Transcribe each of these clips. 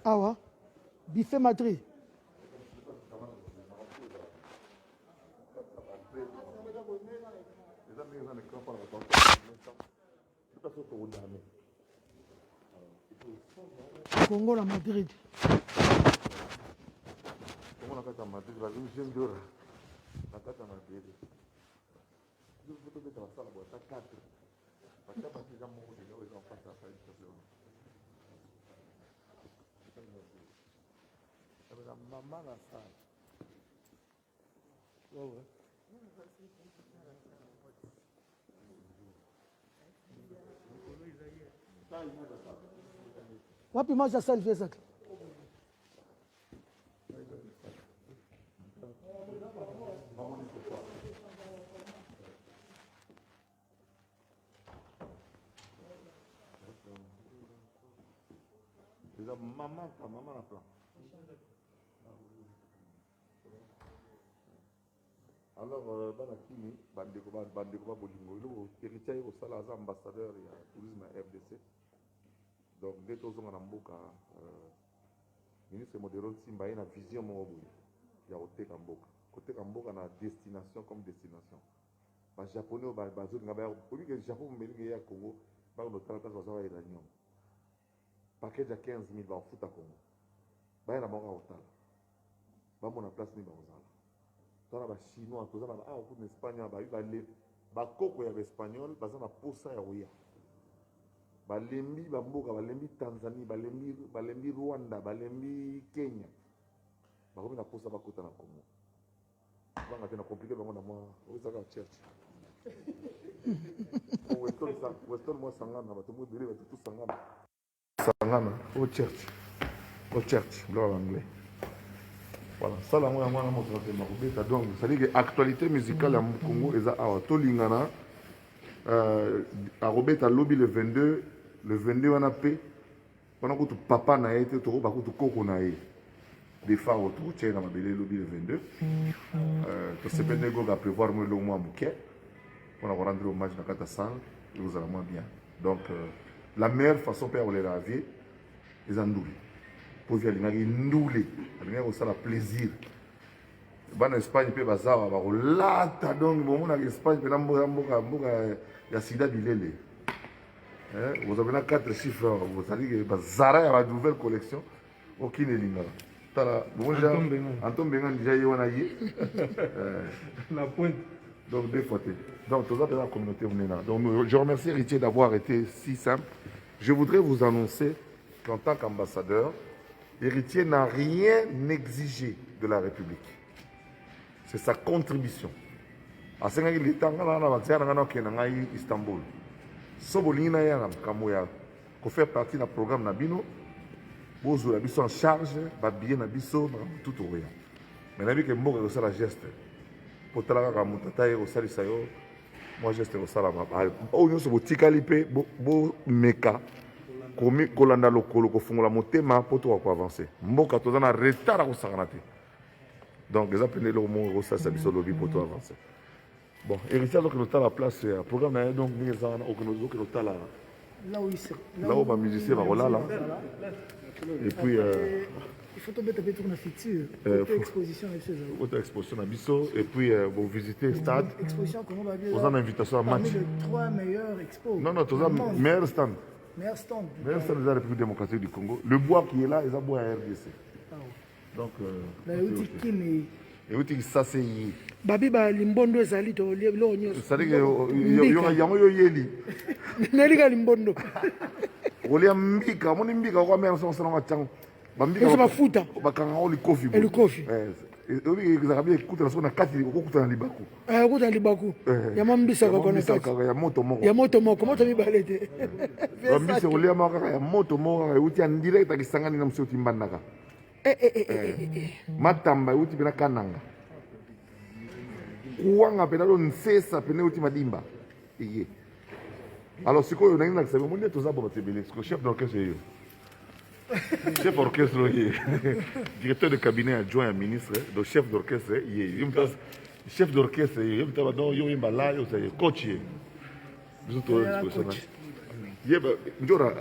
Ah ouais. Buffet Madrid. Congo la Madrid. Maman la salle. Oh ouais. Wapi maji asali pesa? Maman la plan. Alors, Banakini, Bandeko Bolingo, héritier au Salazar, ambassadeur et tourisme à RDC. Donc, dès que nous avons ministre Modéron Simba, il y a une vision il y a côté Kamboka. Côté Kamboka, on a destination comme destination. Les Japonais, les Japon, les Congo, ils ont un paquet de 15 000 va au foot à Congo. Ils ont un hôtel. Ils ont une place ni dans les Chinois, dans les Espagnols, les Espagnols, ils ont posa ya oya. Balembi Bamboka, Balembi Tanzanie, Balembi Rwanda, Balembi Kenya. Bakomi na posa bakota na Congo. Banga tena compliqué bango na moi, ozaka church. Weston moi sangana, bato mo bele bato tout sangana. Sangana au church. Au church, gloire en anglais. Voilà, ça là moi na moto de Makobeta donc ça dit que actualité musicale à Congo eza awa to lingana à Robeta lobby le 22 on a paix pendant que papa na été to ba ko koko na ye des phares autour tiens na mabele lobby le 22 to se peut nego va prévoir moi le mois bouquet on va rendre hommage na kata sang vous allez moins bien donc la meilleure façon pour les ravier les andoules pour via linga ndoulé linga ko sala plaisir ban Espagne pe bazaba ba kolata donc bon na Espagne pe na mboka ya sida bilele vous avez 4 chiffres vous allez que bazara ya la nouvelle collection aucune linga tala bon déjà Anton Bengan déjà yona yi la pointe donc deux fois donc tous la communauté venena donc je remercie Héritier d'avoir été si simple. Je voudrais vous annoncer qu'en tant qu'ambassadeur Héritier n'a rien exigé de la République. C'est sa contribution. À ce moment-là, Istanbul. Sobolina ya kamoya ko faire partie du programme Nabino. Bozo la biso en charge, ba bien na biso tout rien. Mais nabi que mboka ko la geste. Pour tala ka mutata yo sali sayo. Moi geste ko sala ba. O nyo so botika lipe bo meka. Komi kolanda lokolo ko fungola motema poto ko avancer mboka toza na retard ko sakana te donc les appelés le mot ça ça biso lobby poto avancer bon Héritier donc nous la place programme donc nous là où va musicien va là et puis il faut tomber taper tourner futur exposition autre exposition à biso et puis vous visiter stade exposition comment va bien vous avez invitation à match les 3 meilleurs expos non tu as meilleur stand meilleur stand de la République démocratique du Congo. Le bois qui est là, ils ont bois à RDC. Donc, et où ça c'est Babi ba limbondo ezali to lo nyoso. C'est-à-dire que yo yeli. Nelika limbondo. Olia mbika, moni mbika kwa mère son salon atang. Bambika ba futa. Ba kanga oli coffee. Le coffee. Obi ezakabi écoute la sona kati ko kuta na libaku. Kuta libaku. Ya mambisa ka kona kati. Ya moto moko. Ya moto moko, moto mibalete. Bambisa olia maka ya moto moko uti en direct akisangani na msoti mbandaka. Matamba uti bina kananga. Kuwanga pena lo nsesa pena uti madimba. Iye. Alors siko yo nangina kusema mwende tozabo batebele. Siko chef d'orchestre yo. Chef d'orchestre, directeur de cabinet adjoint à ministre, donc chef d'orchestre, chef d'orchestre, coach. Njora,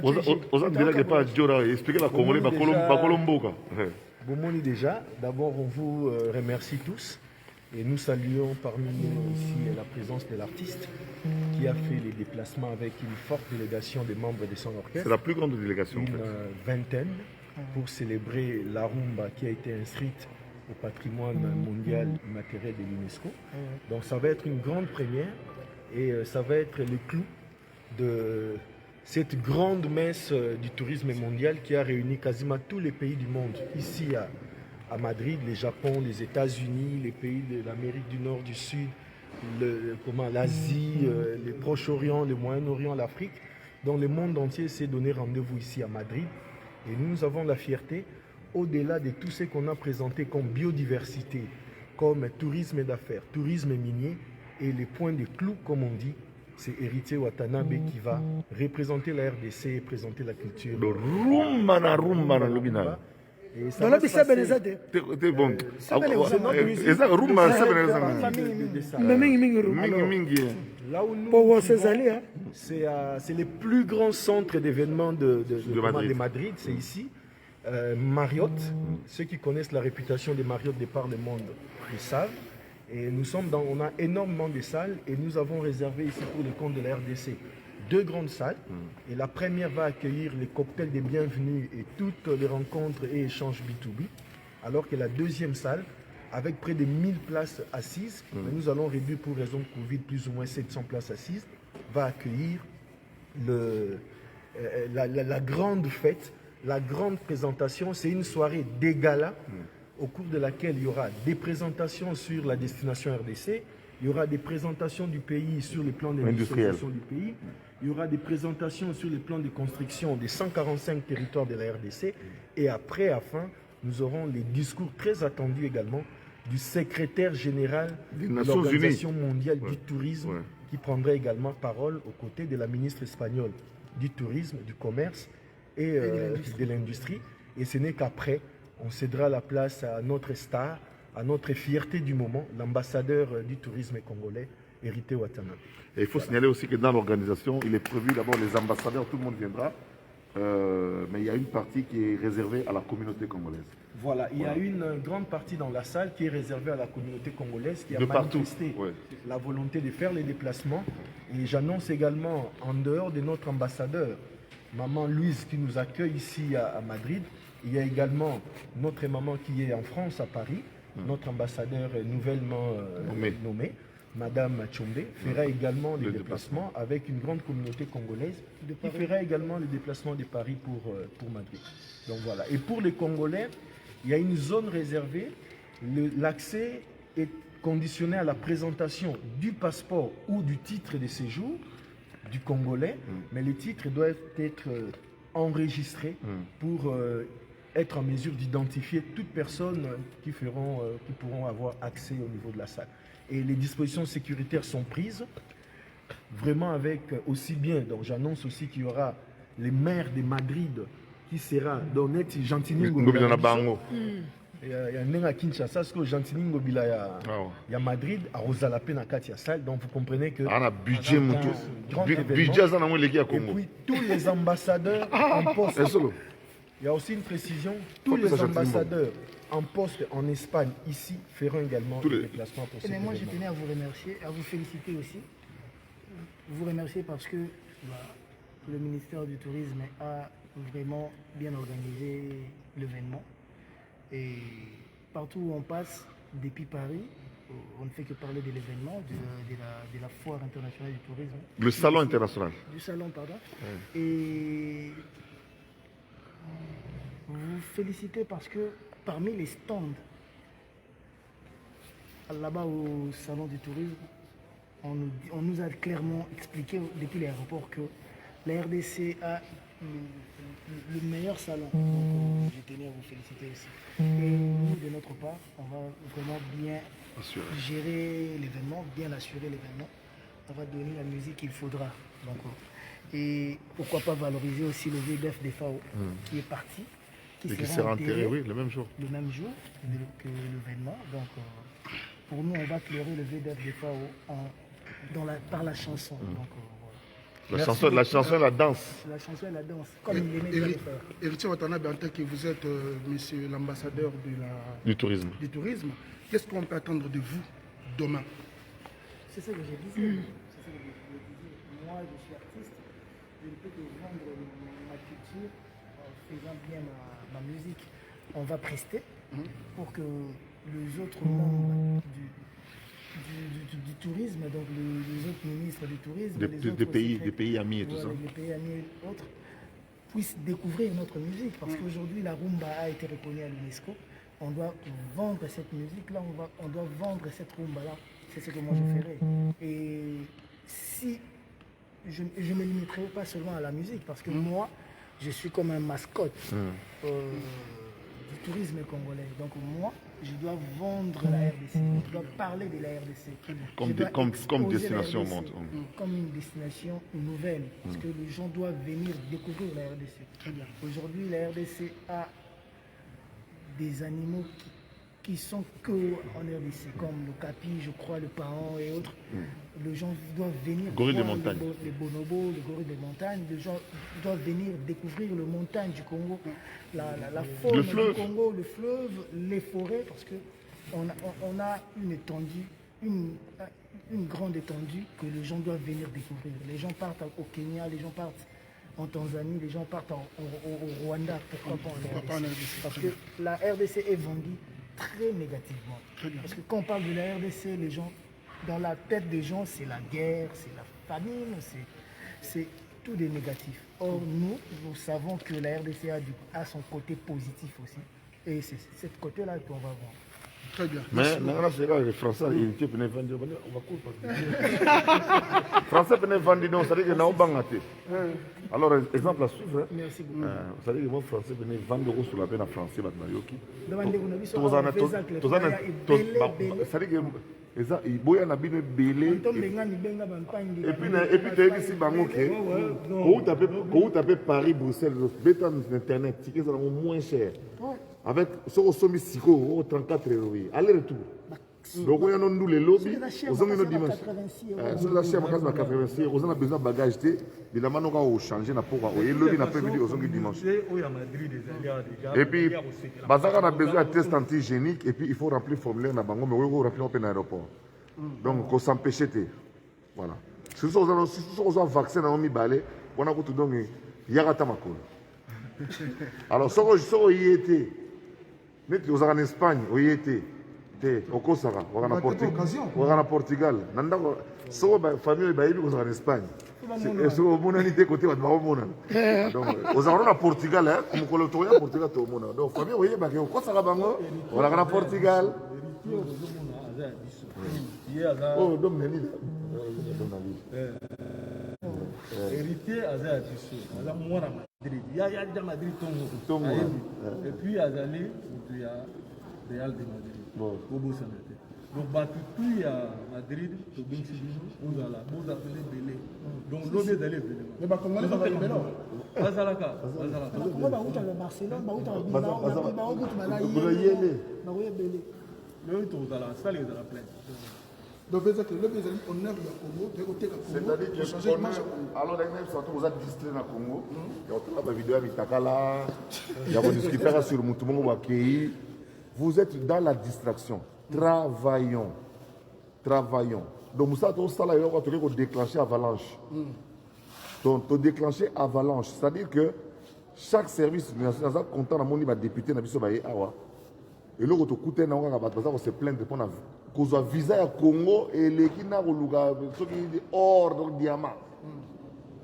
on dirait que pas Njora, expliquez la Congolais, Bakolomboka. Bomoni déjà, d'abord on vous remercie tous et nous saluons parmi nous ici la présence de l'artiste qui a fait les déplacements avec une forte délégation des membres de son orchestre. C'est la plus grande délégation. Une vingtaine pour célébrer la rumba qui a été inscrite au patrimoine mondial immatériel de l'UNESCO. Donc ça va être une grande première et ça va être le clou de cette grande messe du tourisme mondial qui a réuni quasiment tous les pays du monde ici à Madrid, le Japon, les États-Unis, les pays de l'Amérique du Nord, du Sud, l'Asie, le Proche-Orient, le Moyen-Orient, l'Afrique. Donc le monde entier s'est donné rendez-vous ici à Madrid. Et nous avons la fierté, au-delà de tout ce qu'on a présenté comme biodiversité, comme tourisme d'affaires, tourisme minier, et les points de clou, comme on dit, c'est Héritier Watanabe qui va représenter la RDC et présenter la culture. Dans la bise beneza de. T'es bon. Là où nous, c'est le plus grand centre d'événements de Madrid, c'est ici. Marriott, ceux qui connaissent la réputation de Marriott de par le monde, ils savent. Et on a énormément de salles et nous avons réservé ici pour le compte de la RDC 2 grandes salles. Et la première va accueillir les cocktails des bienvenus et toutes les rencontres et échanges B2B. Alors que la deuxième salle, avec près de 1000 places assises, nous allons réduire pour raison de Covid plus ou moins 700 places assises, va accueillir la grande fête, la grande présentation. C'est une soirée des galas au cours de laquelle il y aura des présentations sur la destination RDC, il y aura des présentations du pays sur le plan d'industrialisation du pays, il y aura des présentations sur le plan de construction des 145 territoires de la RDC et après, à la fin, nous aurons les discours très attendus également du secrétaire général de l'Organisation mondiale du tourisme qui prendrait également parole aux côtés de la ministre espagnole du tourisme, du commerce et de l'industrie. Et ce n'est qu'après, on cédera la place à notre star, à notre fierté du moment, l'ambassadeur du tourisme congolais, Héritier Watanabe. Et il faut signaler aussi que dans l'organisation, il est prévu d'abord les ambassadeurs, tout le monde viendra, mais il y a une partie qui est réservée à la communauté congolaise. Voilà, il y a une grande partie dans la salle qui est réservée à la communauté congolaise qui a manifesté la volonté de faire les déplacements. Et j'annonce également, en dehors de notre ambassadeur, Maman Louise qui nous accueille ici à Madrid, il y a également notre maman qui est en France, à Paris, notre ambassadeur nouvellement nommé. Madame Tchombe fera également les déplacements avec une grande communauté congolaise qui fera également les déplacements de Paris pour Madrid. Donc voilà. Et pour les Congolais, il y a une zone réservée. L'accès est conditionné à la présentation du passeport ou du titre de séjour du Congolais, mais les titres doivent être enregistrés pour être en mesure d'identifier toute personne qui pourront avoir accès au niveau de la salle. Et les dispositions sécuritaires sont prises, vraiment avec aussi bien, donc j'annonce aussi qu'il y aura le maire de Madrid qui sera, donc net Gentiningo Bango. Il y a un à Kinshasa, parce que Gentiningo il y a Madrid, à Rosalapé, à Katia Salle, donc vous comprenez que... On a budget, budget, et puis tous les ambassadeurs en poste. Il y a aussi une précision, tous les ambassadeurs en poste en Espagne, ici, feront également des déplacements pour ce moi, je tenais à vous remercier, à vous féliciter aussi. Vous remercier parce que le ministère du Tourisme a vraiment bien organisé l'événement. Et partout où on passe, depuis Paris, on ne fait que parler de l'événement, de la foire internationale du tourisme. Le salon international. Du salon, pardon. Et vous félicitez parce que parmi les stands, là-bas au salon du tourisme, on nous a clairement expliqué depuis l'aéroport que la RDC a le meilleur salon. Donc je tenais à vous féliciter aussi. Et nous, de notre part, on va vraiment bien gérer l'événement, bien assurer l'événement. On va donner la musique qu'il faudra. Donc, et pourquoi pas valoriser aussi le VDF des FAO qui est parti. Qui sera enterré, oui, le même jour. Le même jour que l'événement. Donc, pour nous, on va clairer le VDF des FAO par la chanson. Donc, La chanson et la danse. La chanson et la danse, comme il aimait bien le faire. Héritier Watanabe, en tant que vous êtes monsieur l'ambassadeur du tourisme. Qu'est-ce qu'on peut attendre de vous demain? C'est ça que je disais. Moi, je suis artiste. Je ne peux que vendre ma culture en faisant bien ma musique. On va prester pour que les autres membres du tourisme, donc les autres ministres du tourisme, des pays amis et tout ça, les pays amis et autres, puissent découvrir notre musique. Parce qu'aujourd'hui, la rumba a été reconnue à l'UNESCO. On doit vendre cette musique-là, on doit vendre cette rumba-là. C'est ce que moi je ferai. Et si je ne me limiterai pas seulement à la musique, parce que moi, je suis comme un mascotte du tourisme congolais. Donc moi, je dois vendre la RDC, je dois parler de la RDC. Comme destination au monde. Comme une destination nouvelle, parce que les gens doivent venir découvrir la RDC. Très bien. Aujourd'hui, la RDC a des animaux qui sont que en RDC, comme le capi, je crois, le paon et autres. Les gens doivent venir gorille voir de montagne. les bonobos, les gorilles de montagne. Les gens doivent venir découvrir le montagne du Congo, la faune du Congo, le fleuve, les forêts, parce que on a une étendue, une grande étendue que les gens doivent venir découvrir. Les gens partent au Kenya, les gens partent en Tanzanie, les gens partent au Rwanda, pourquoi pas en RDC? Parce que la RDC est vendue très négativement. Parce que quand on parle de la RDC, les gens, dans la tête des gens, c'est la guerre, c'est la famine, c'est tout des négatifs. Or, nous savons que la RDC a son côté positif aussi. Et c'est ce côté-là qu'on va voir. Très bien. Mais maintenant, c'est là, les Français, ils peuvent vendre. On va couper. Français peuvent vendre, donc ça veut dire que nous avons alors, exemple à suivre. Merci beaucoup. Ça veut dire que les Français peuvent vendre sur la peine en français. Ça veut dire que il y a un abîme belé. Et puis, tu as dit que tu Paris, Bruxelles, Internet, c'est moins cher. Avec ce qu'on somme ici, 34 €. Aller-retour. Donc, on a nous les lobbies, on a nos dimensions. C'est la chaîne à 86 €. On a besoin de bagages. Évidemment, on va changer na pour et lobby n'a pas vu aux dimensions. Et puis, Bazaka a besoin de tests antigéniques et puis il faut remplir le formulaire na bango, mais on va remplir au aéroport. Donc, on s'empêche. Voilà. Si on a un vaccin, on a mis balai, on a tout donc Yarata Makol. Alors, si on y était, on en Espagne, on y était. Au Kosovo, on a en Portugal. Si on a famille, on en Espagne. Si on a été côté, on a on a Portugal, comme on a Portugal, donc famille, on est au Kosovo, on a en Portugal. Oh, donc héritier à Tissot, à moi à Madrid. Il y a déjà Madrid Tongo. Et puis à Zali, il y a Real de Madrid. Bon, donc tout à Madrid, au Benchibino, vous appelez Belé. Donc l'on est d'aller Belé. Mais bah comment on va Belé? Bazalaka. Comment va où Barcelone, va où donc, le honneur du Congo, c'est-à-dire que alors, vous êtes distrait dans le Congo, il y a une vidéo avec Takala, il y a une discussion sur le Moutoumou Wakei. Vous êtes dans la distraction. Travaillons. Donc, vous savez, déclencher avalanche. Donc, déclencher avalanche, c'est-à-dire que chaque service, nous sommes contents de député, et là, on se plaint de prendre un visa au Congo et les Kina or, donc diamant.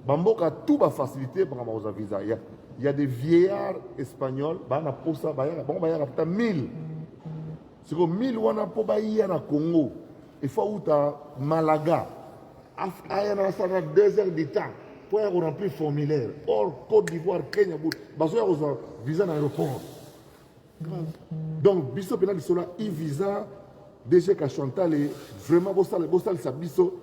Bamboka tout va faciliter pour avoir un visa. Il y a des vieillards espagnols, il y a 1000. C'est comme 1000 ou au Congo. Il faut où Malaga. Il y a 2 heures de temps pour remplir le formulaire. Or, Côte d'Ivoire, Kenya, il y a un visa dans l'aéroport. Donc, biso pena bisola e-visa DG Chantal est vraiment bossal sa biso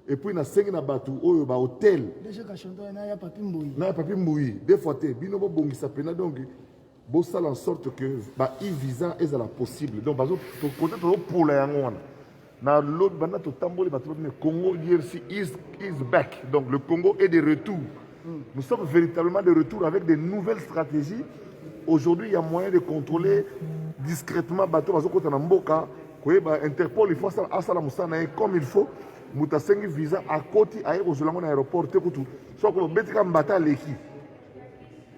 et puis na sengi na batu oyo ba hôtel DG Chantal na ya papi mbouyi. Na papi mbouyi des fois te bino bo bongisa pena donc bossal en sorte que ba e-visa est la possible. Donc bazo peut-être pour la yango wana. Dans l'autre, le Congo DRC is back. Donc le Congo est de retour. Nous sommes véritablement de retour avec de nouvelles stratégies. Aujourd'hui, il y a moyen de contrôler discrètement bateau Interpol, il faut ça comme il faut. Mutasengi visa à côté à l'aéroport. Soit que betika mbata leki.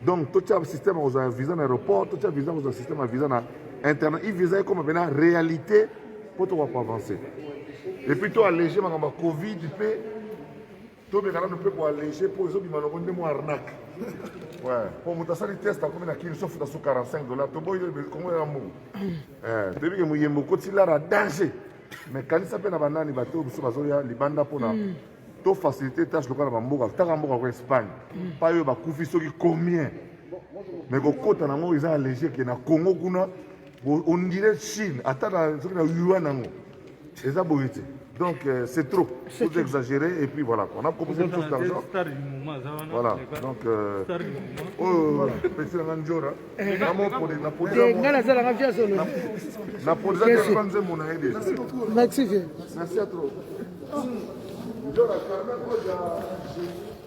Donc tout le système aux visa dans l'aéroport, tout le visa aux système à visa dans internet. Il visa comme maintenant réalité pour toi pour avancer. Et puis toi alléger ma Covid, tout le monde peut alléger pour les autres qui m'ont arnaque. Ouais, pour mon tassali test comme na kilo sauf dans $45. To boy comment est amour. Depuis que muyembo koti là danger. Mais quand ça peut na banani bateau biso bazoya libanda pona to faciliter tâche lokala bamboka taka mboka ko Espagne. Pas yo ba kufi soki combien. Mais ko kota nango ils ont allégé que na Congo kuna on dirait Chine attends soki na yuan nango. Eza boyete. Donc c'est trop, faut exagérer et puis voilà, on a proposé une chose d'argent. Voilà, donc petit Nanjora, merci à trop.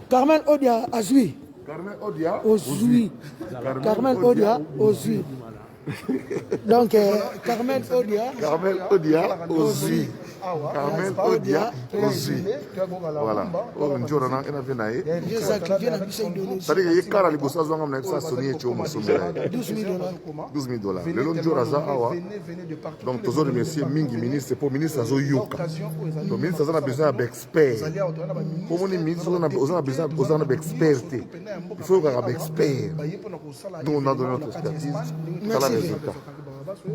Carmen Odia Azui. Carmen Odia Ozui. Carmen Odia Ozui. Donc Carmen Odia Ozui. Carmen Odia Ozui. Voilà. Njorana ena venae. C'est-à-dire qu'il y a cara libosa zonga mna ça sonner cho musombela. $12,000. Le long Njoraza awa. Donc toujours remercier Mingi ministre pour ministre azo yoka. Donc ministre a besoin d'expert. Pour mon ministre on a besoin d'expertise. Il faut avoir expert. Nous on a donné notre expertise. Ça la résultat. Merci.